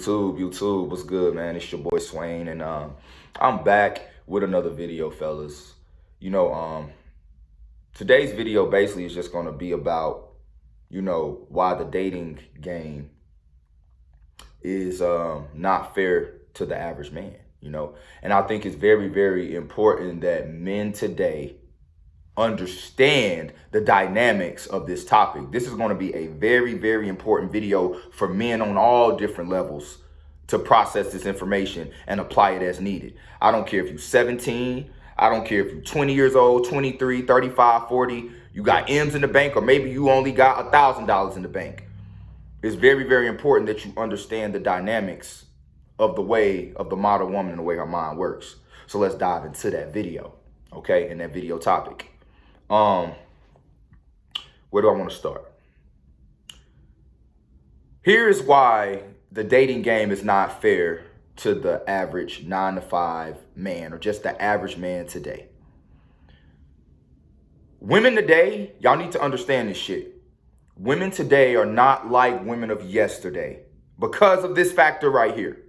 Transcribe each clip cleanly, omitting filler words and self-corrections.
YouTube, what's good, man? It's your boy Swain, and I'm back with another video, fellas. Today's video basically is just gonna be about, why the dating game is not fair to the average man, And I think it's very, very important that men today understand the dynamics of this topic. This is going to be a very, very important video for men on all different levels to process this information and apply it as needed. I don't care if you're 17, I don't care if you're 20 years old, 23, 35, 40, you got M's in the bank, or maybe you only got $1,000 in the bank. It's very, very important that you understand the dynamics of the way of the modern woman and the way her mind works. So let's dive into that video, okay, and that video topic. Where do I want to start? Here is why the dating game is not fair to the average 9-to-5 man, or just the average man today. Women today, y'all need to understand this shit. Women today are not like women of yesterday because of this factor right here.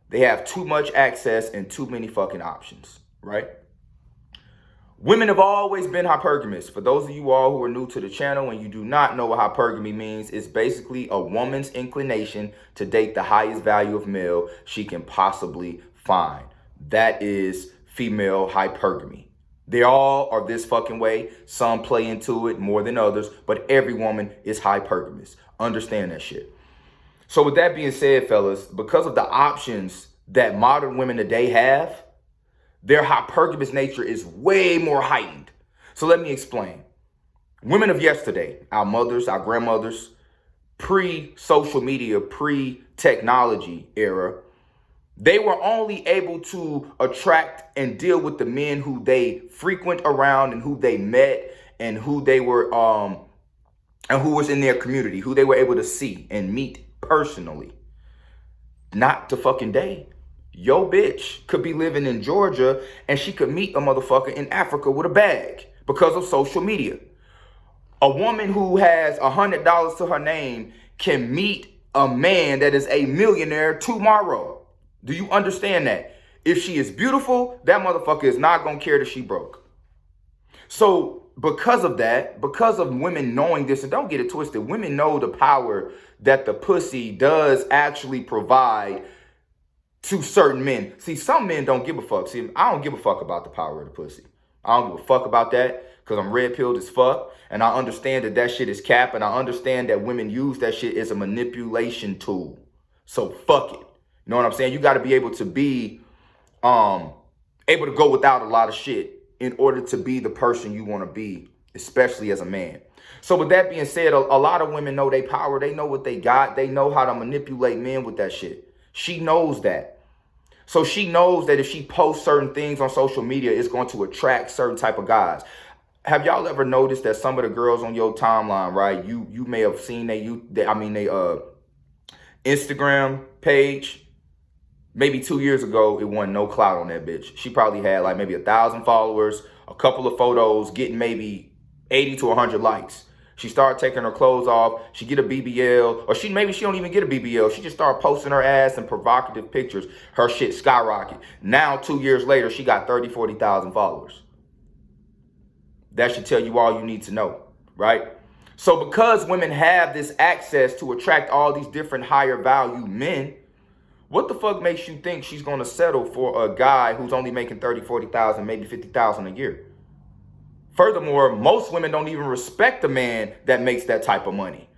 They have too much access and too many fucking options, right? Women have always been hypergamous. For those of you all who are new to the channel and you do not know what hypergamy means, it's basically a woman's inclination to date the highest value of male she can possibly find. That is female hypergamy. They all are this fucking way. Some play into it more than others, but every woman is hypergamous. Understand that shit. So with that being said, fellas, because of the options that modern women today have, their hypergamous nature is way more heightened. So let me explain. Women of yesterday, our mothers, our grandmothers, pre-social media, pre-technology era, they were only able to attract and deal with the men who they frequent around and who they met and who they were, and who was in their community, who they were able to see and meet personally. Not to fucking date. Yo bitch could be living in Georgia and she could meet a motherfucker in Africa with a bag because of social media. A woman who has $100 to her name can meet a man that is a millionaire tomorrow. Do you understand that? If she is beautiful, that motherfucker is not going to care that she broke. So because of that, because of women knowing this, and don't get it twisted, women know the power that the pussy does actually provide to certain men. See, some men don't give a fuck. See, I don't give a fuck about the power of the pussy. I don't give a fuck about that because I'm red-pilled as fuck. And I understand that that shit is cap. And I understand that women use that shit as a manipulation tool. So fuck it. You know what I'm saying? You got to be able to be able to go without a lot of shit in order to be the person you want to be, especially as a man. So with that being said, a lot of women know their power. They know what they got. They know how to manipulate men with that shit. She knows that. So she knows that if she posts certain things on social media, it's going to attract certain type of guys. Have y'all ever noticed that some of the girls on your timeline, right? You may have seen they Instagram page. Maybe 2 years ago, it wasn't no clout on that bitch. She probably had like maybe 1,000 followers, a couple of photos, getting maybe 80 to 100 likes. She started taking her clothes off. She get a BBL, or maybe she don't even get a BBL. She just started posting her ass in provocative pictures. Her shit skyrocket. Now, 2 years later, she got 30, 40,000 followers. That should tell you all you need to know, right? So because women have this access to attract all these different higher value men, what the fuck makes you think she's going to settle for a guy who's only making 30, 40,000, maybe 50,000 a year? Furthermore, most women don't even respect a man that makes that type of money.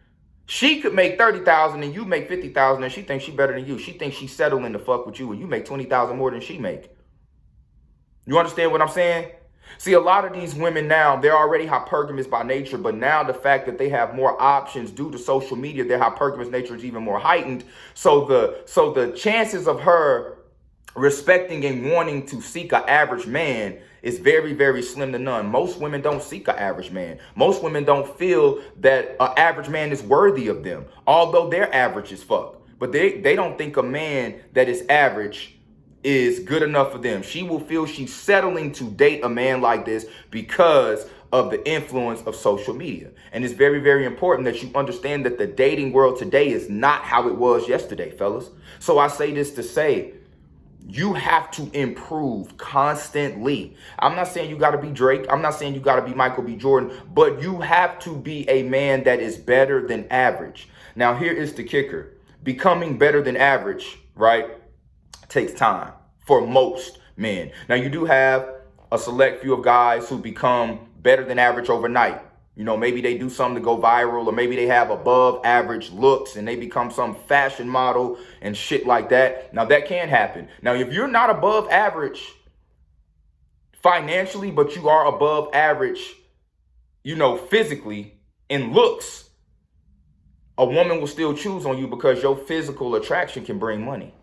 She could make 30,000 and you make 50,000 and she thinks she's better than you. She thinks she's settling to fuck with you and you make 20,000 more than she make. You understand what I'm saying? See, a lot of these women now, they're already hypergamous by nature, but now the fact that they have more options due to social media, their hypergamous nature is even more heightened. So the chances of her respecting and wanting to seek an average man is very, very slim to none. Most women don't seek an average man. Most women don't feel that an average man is worthy of them, although they're average as fuck. But they don't think a man that is average is good enough for them. She will feel she's settling to date a man like this because of the influence of social media. And it's very, very important that you understand that the dating world today is not how it was yesterday, fellas. So I say this to say, you have to improve constantly. I'm not saying you got to be Drake. I'm not saying you got to be Michael B. Jordan, but you have to be a man that is better than average. Now, here is the kicker. Becoming better than average, right, takes time for most men. Now, you do have a select few of guys who become better than average overnight. You know, maybe they do something to go viral, or maybe they have above average looks and they become some fashion model and shit like that. Now, that can happen. Now, if you're not above average financially, but you are above average, you know, physically in looks, a woman will still choose on you because your physical attraction can bring money.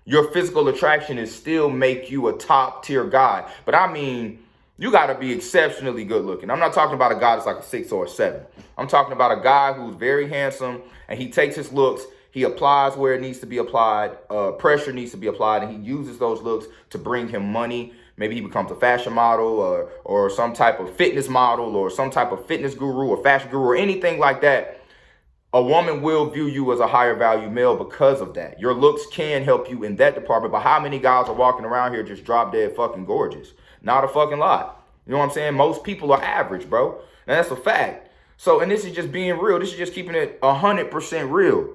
Your physical attraction is still make you a top tier guy. But I mean, you got to be exceptionally good looking. I'm not talking about a guy that's like a 6 or a 7. I'm talking about a guy who's very handsome and he takes his looks, he applies where it needs to be applied, pressure needs to be applied, and he uses those looks to bring him money. Maybe he becomes a fashion model or some type of fitness model or some type of fitness guru or fashion guru or anything like that. A woman will view you as a higher value male because of that. Your looks can help you in that department, but how many guys are walking around here just drop dead fucking gorgeous? Not a fucking lot. You know what I'm saying? Most people are average, bro. And that's a fact. So, and this is just being real. This is just keeping it 100% real.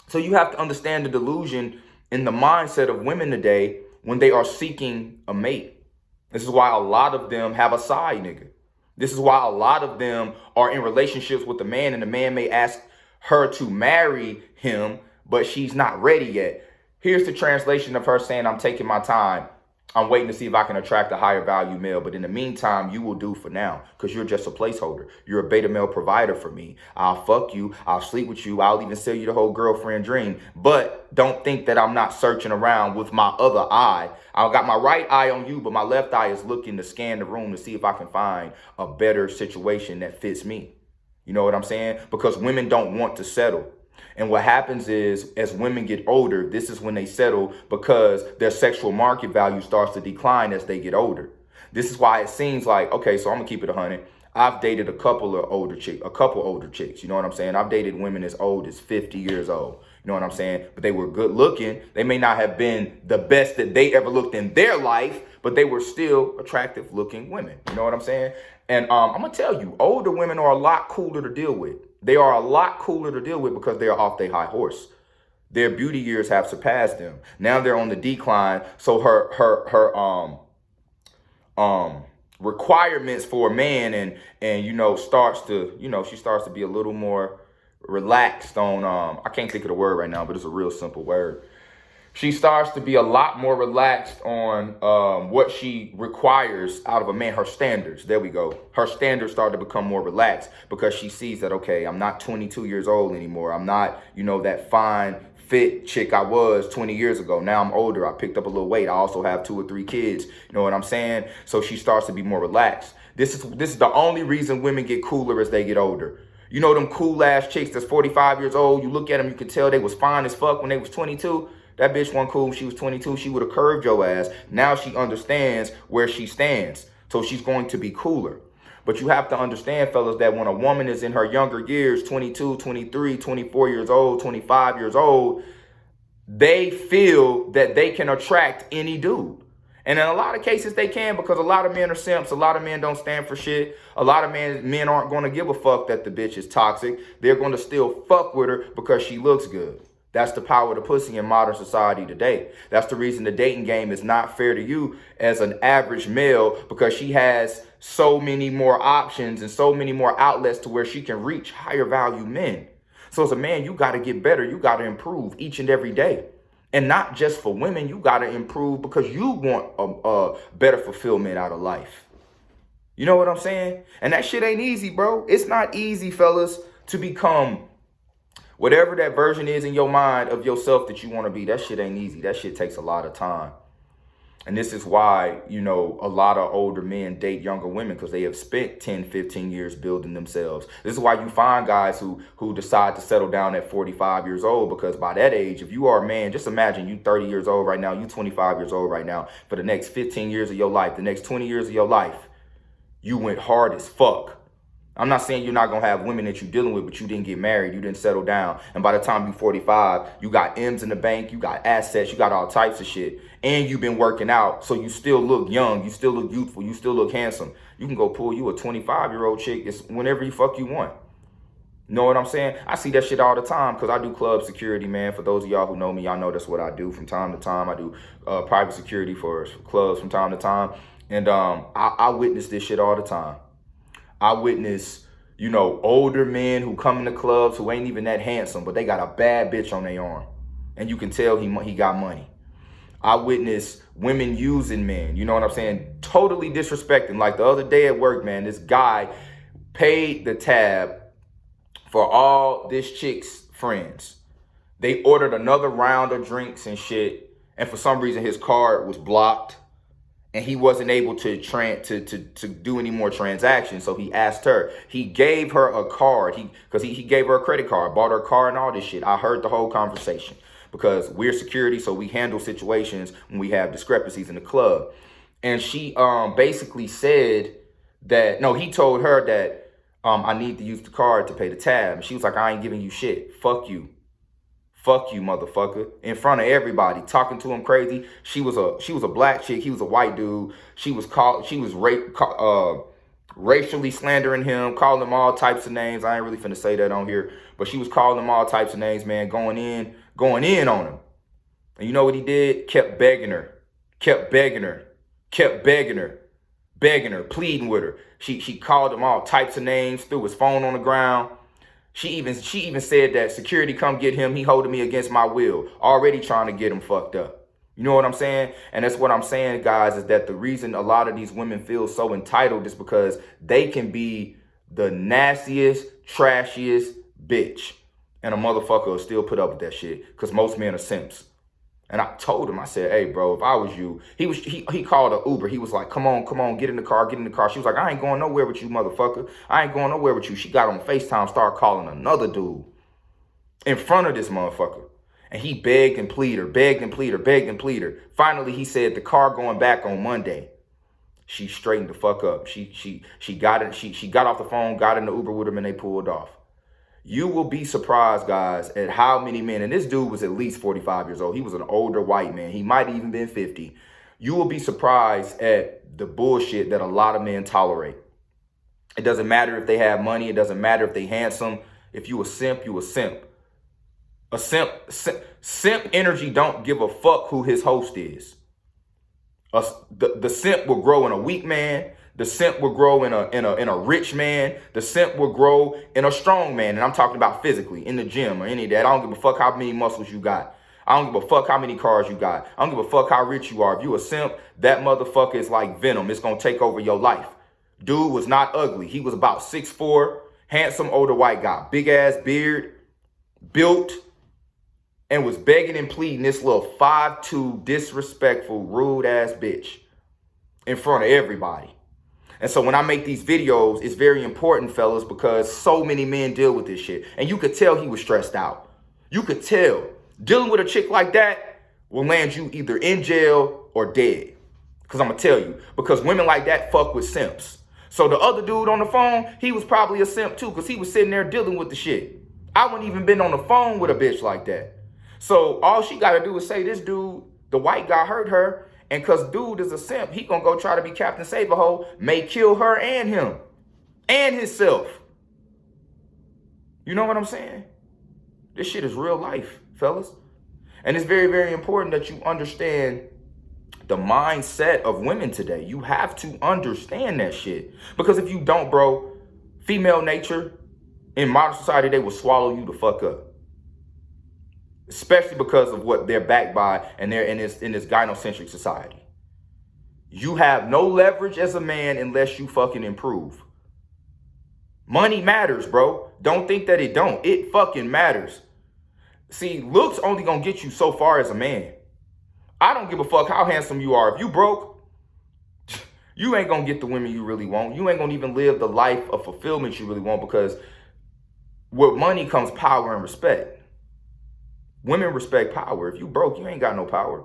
So you have to understand the delusion in the mindset of women today when they are seeking a mate. This is why a lot of them have a side nigga. This is why a lot of them are in relationships with a man, and the man may ask her to marry him, but she's not ready yet. Here's the translation of her saying, I'm taking my time. I'm waiting to see if I can attract a higher value male. But in the meantime, you will do for now because you're just a placeholder. You're a beta male provider for me. I'll fuck you. I'll sleep with you. I'll even sell you the whole girlfriend dream. But don't think that I'm not searching around with my other eye. I've got my right eye on you, but my left eye is looking to scan the room to see if I can find a better situation that fits me. You know what I'm saying? Because women don't want to settle. And what happens is, as women get older, this is when they settle because their sexual market value starts to decline as they get older. This is why it seems like, okay, so I'm gonna keep it 100. I've dated a couple older chicks. You know what I'm saying? I've dated women as old as 50 years old. You know what I'm saying? But they were good looking. They may not have been the best that they ever looked in their life, but they were still attractive looking women. You know what I'm saying? And I'm gonna tell you, older women are a lot cooler to deal with. They are a lot cooler to deal with because they are off their high horse. Their beauty years have surpassed them. Now they're on the decline. So her requirements for a man and you know starts to, you know, she starts to be a little more relaxed on I can't think of the word right now, but it's a real simple word. She starts to be a lot more relaxed on what she requires out of a man, her standards. There we go. Her standards start to become more relaxed because she sees that, okay, I'm not 22 years old anymore. I'm not, you know, that fine, fit chick I was 20 years ago. Now I'm older. I picked up a little weight. I also have 2 or 3 kids. You know what I'm saying? So she starts to be more relaxed. This is the only reason women get cooler as they get older. You know them cool ass chicks that's 45 years old. You look at them, you can tell they was fine as fuck when they was 22. That bitch wasn't cool when she was 22. She would have curved your ass. Now she understands where she stands. So she's going to be cooler. But you have to understand, fellas, that when a woman is in her younger years, 22, 23, 24 years old, 25 years old, they feel that they can attract any dude. And in a lot of cases, they can, because a lot of men are simps. A lot of men don't stand for shit. A lot of men aren't going to give a fuck that the bitch is toxic. They're going to still fuck with her because she looks good. That's the power of the pussy in modern society today. That's the reason the dating game is not fair to you as an average male, because she has so many more options and so many more outlets to where she can reach higher value men. So as a man, you got to get better. You got to improve each and every day. And not just for women, you got to improve because you want a better fulfillment out of life. You know what I'm saying? And that shit ain't easy, bro. It's not easy, fellas, to become whatever that version is in your mind of yourself that you want to be. That shit ain't easy. That shit takes a lot of time. And this is why, you know, a lot of older men date younger women, because they have spent 10, 15 years building themselves. This is why you find guys who decide to settle down at 45 years old, because by that age, if you are a man, just imagine you 30 years old right now, you 25 years old right now. For the next 15 years of your life, the next 20 years of your life, You went hard as fuck. I'm not saying you're not going to have women that you're dealing with, but you didn't get married. You didn't settle down. And by the time you're 45, you got M's in the bank. You got assets. You got all types of shit. And you've been working out. So you still look young. You still look youthful. You still look handsome. You can go pull you a 25-year-old chick. It's whenever you fuck you want. Know what I'm saying? I see that shit all the time because I do club security, man. For those of y'all who know me, y'all know that's what I do from time to time. I do private security for clubs from time to time. And I witness this shit all the time. I witness, you know, older men who come into clubs who ain't even that handsome, but they got a bad bitch on their arm. And you can tell he got money. I witness women using men, you know what I'm saying? Totally disrespecting. Like the other day at work, man, this guy paid the tab for all this chick's friends. They ordered another round of drinks and shit. And for some reason, his card was blocked. And he wasn't able to do any more transactions. So he asked her. He gave her a card. Because he gave her a credit card, bought her a car and all this shit. I heard the whole conversation. Because we're security, so we handle situations when we have discrepancies in the club. And she basically said that, no, he told her that I need to use the card to pay the tab. And she was like, I ain't giving you shit. Fuck you. Fuck you, motherfucker. In front of everybody, talking to him crazy. She was a black chick. He was a white dude. She was racially slandering him, calling him all types of names. I ain't really finna say that on here, but she was calling him all types of names, man, going in on him. And you know what he did? Kept begging her, pleading with her. She called him all types of names, threw his phone on the ground. She even said that security come get him. He holding me against my will. Already trying to get him fucked up. You know what I'm saying? And that's what I'm saying, guys, is that the reason a lot of these women feel so entitled is because they can be the nastiest, trashiest bitch. And a motherfucker will still put up with that shit because most men are simps. And I told him, I said, hey, bro, if I was you, he called an Uber. He was like, come on, get in the car. She was like, I ain't going nowhere with you, motherfucker. I ain't going nowhere with you. She got on FaceTime, started calling another dude in front of this motherfucker. And he begged and pleaded her. Finally, he said the car going back on Monday. She straightened the fuck up. She got off the phone, got in the Uber with him, and they pulled off. You will be surprised, guys, at how many men, and this dude was at least 45 years old. He was an older white man. He might have even been 50. You will be surprised at the bullshit that a lot of men tolerate. It doesn't matter if they have money. It doesn't matter if they handsome. If you a simp, you a simp. A simp energy don't give a fuck who his host is. The simp will grow in a weak man. The simp will grow in a rich man. The simp will grow in a strong man. And I'm talking about physically, in the gym or any of that. I don't give a fuck how many muscles you got. I don't give a fuck how many cars you got. I don't give a fuck how rich you are. If you a simp, that motherfucker is like venom. It's going to take over your life. Dude was not ugly. He was about 6'4", handsome older white guy. Big ass beard, built, and was begging and pleading this little 5'2", disrespectful, rude ass bitch in front of everybody. And so when I make these videos, it's very important, fellas, because so many men deal with this shit. And you could tell he was stressed out. You could tell. Dealing with a chick like that will land you either in jail or dead. Because I'm going to tell you. Because women like that fuck with simps. So the other dude on the phone, he was probably a simp too, because he was sitting there dealing with the shit. I wouldn't even been on the phone with a bitch like that. So all she got to do is say this dude, the white guy, hurt her. And because dude is a simp, he gonna go try to be Captain Save-A-Ho, may kill her and him and himself. You know what I'm saying? This shit is real life, fellas. And it's very, very important that you understand the mindset of women today. You have to understand that shit. Because if you don't, bro, female nature in modern society, they will swallow you the fuck up. Especially because of what they're backed by and they're in this gynocentric society. You have no leverage as a man unless you fucking improve. Money matters, bro. Don't think that it don't. It fucking matters. See, looks only gonna get you so far as a man. I don't give a fuck how handsome you are. If you broke, you ain't gonna get the women you really want. You ain't gonna even live the life of fulfillment you really want, because with money comes power and respect. Women respect power. If you broke, you ain't got no power.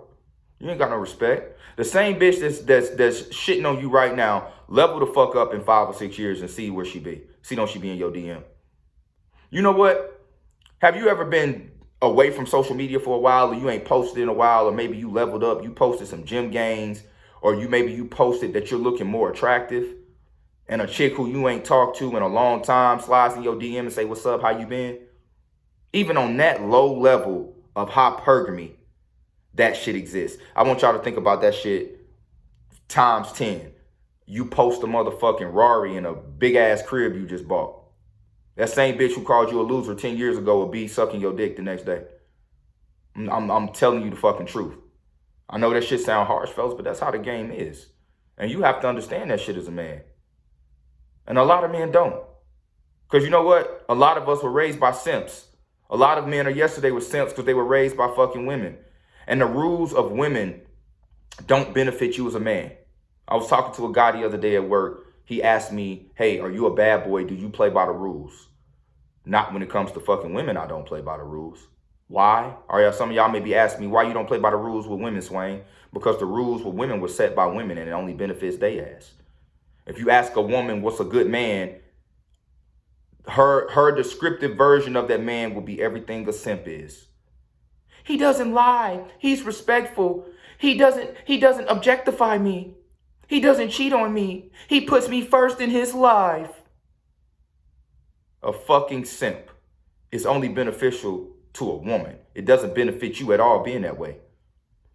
You ain't got no respect. The same bitch that's shitting on you right now, level the fuck up in 5 or 6 years and see where she be. See, don't she be in your DM? You know what? Have you ever been away from social media for a while, or you ain't posted in a while, or maybe you leveled up, you posted some gym gains, or maybe you posted that you're looking more attractive, and a chick who you ain't talked to in a long time slides in your DM and say, what's up, how you been? Even on that low level of hypergamy, that shit exists. I want y'all to think about that shit times 10. You post a motherfucking Rari in a big ass crib you just bought. That same bitch who called you a loser 10 years ago will be sucking your dick the next day. I'm telling you the fucking truth. I know that shit sound harsh, fellas, but that's how the game is. And you have to understand that shit as a man. And a lot of men don't. Because you know what? A lot of us were raised by simps. A lot of men yesterday were simps because they were raised by fucking women. And the rules of women don't benefit you as a man. I was talking to a guy the other day at work. He asked me, hey, are you a bad boy? Do you play by the rules? Not when it comes to fucking women, I don't play by the rules. Why? Some of y'all may be asking me why you don't play by the rules with women, Swain. Because the rules with women were set by women and it only benefits they ass. If you ask a woman what's a good man, her descriptive version of that man will be everything a simp is. He doesn't lie. He's respectful. He doesn't objectify me. He doesn't cheat on me. He puts me first in his life. A fucking simp is only beneficial to a woman. It doesn't benefit you at all being that way.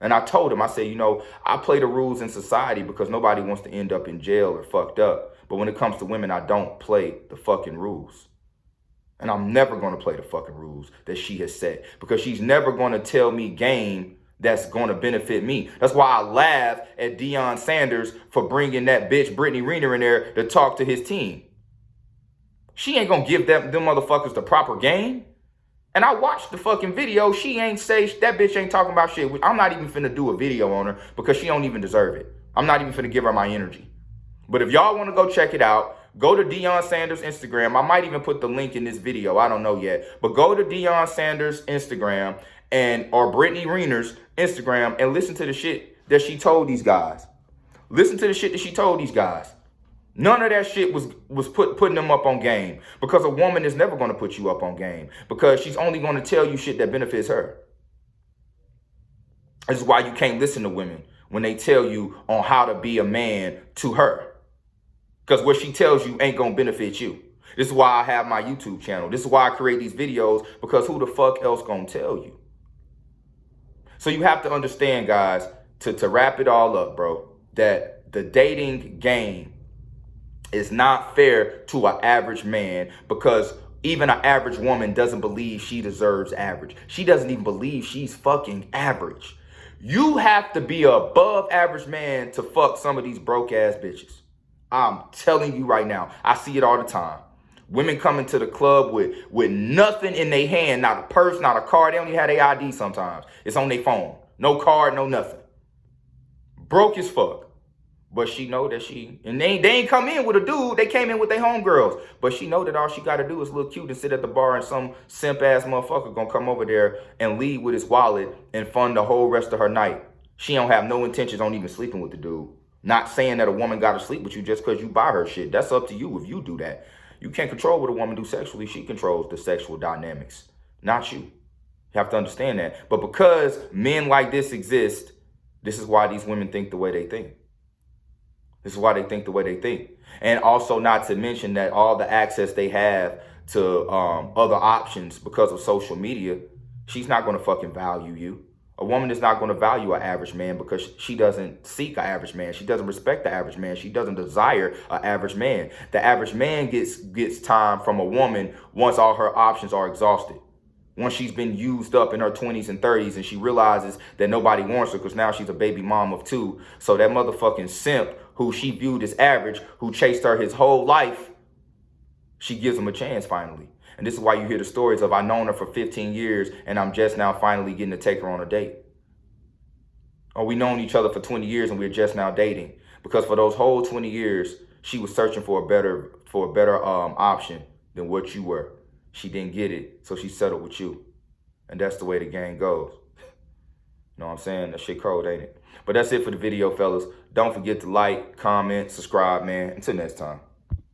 And I told him, I said, I play the rules in society because nobody wants to end up in jail or fucked up. But when it comes to women, I don't play the fucking rules. And I'm never going to play the fucking rules that she has set because she's never going to tell me game that's going to benefit me. That's why I laugh at Deion Sanders for bringing that bitch Brittany Renner in there to talk to his team. She ain't going to give them motherfuckers the proper game. And I watched the fucking video. She ain't say, that bitch ain't talking about shit. I'm not even finna do a video on her because she don't even deserve it. I'm not even finna give her my energy. But if y'all want to go check it out, go to Deion Sanders' Instagram. I might even put the link in this video. I don't know yet. But go to Deion Sanders' Instagram or Brittany Renner's Instagram and listen to the shit that she told these guys. Listen to the shit that she told these guys. None of that shit was putting them up on game because a woman is never going to put you up on game because she's only going to tell you shit that benefits her. This is why you can't listen to women when they tell you on how to be a man to her. Because what she tells you ain't going to benefit you. This is why I have my YouTube channel. This is why I create these videos because who the fuck else going to tell you? So you have to understand, guys, to wrap it all up, bro, that the dating game is not fair to an average man because even an average woman doesn't believe she deserves average. She doesn't even believe she's fucking average. You have to be an above average man to fuck some of these broke ass bitches. I'm telling you right now. I see it all the time. Women come into the club with nothing in their hand, not a purse, not a card. They don't even have their ID sometimes. It's on their phone. No card, no nothing. Broke as fuck. But she know that and they ain't come in with a dude. They came in with their homegirls. But she know that all she got to do is look cute and sit at the bar and some simp-ass motherfucker gonna come over there and leave with his wallet and fund the whole rest of her night. She don't have no intentions on even sleeping with the dude. Not saying that a woman got to sleep with you just because you buy her shit. That's up to you if you do that. You can't control what a woman do sexually. She controls the sexual dynamics, not you. You have to understand that. But because men like this exist, this is why these women think the way they think. This is why they think the way they think. And also not to mention that all the access they have to other options because of social media, she's not going to fucking value you. A woman is not going to value an average man because she doesn't seek an average man. She doesn't respect the average man. She doesn't desire an average man. The average man gets time from a woman once all her options are exhausted. Once she's been used up in her 20s and 30s and she realizes that nobody wants her because now she's a baby mom of 2. So that motherfucking simp who she viewed as average, who chased her his whole life, she gives him a chance finally. And this is why you hear the stories of I known her for 15 years and I'm just now finally getting to take her on a date. Or we known each other for 20 years and we're just now dating. Because for those whole 20 years, she was searching for a better option than what you were. She didn't get it, so she settled with you. And that's the way the game goes. know what I'm saying? That shit cold, ain't it? But that's it for the video, fellas. Don't forget to like, comment, subscribe, man. Until next time.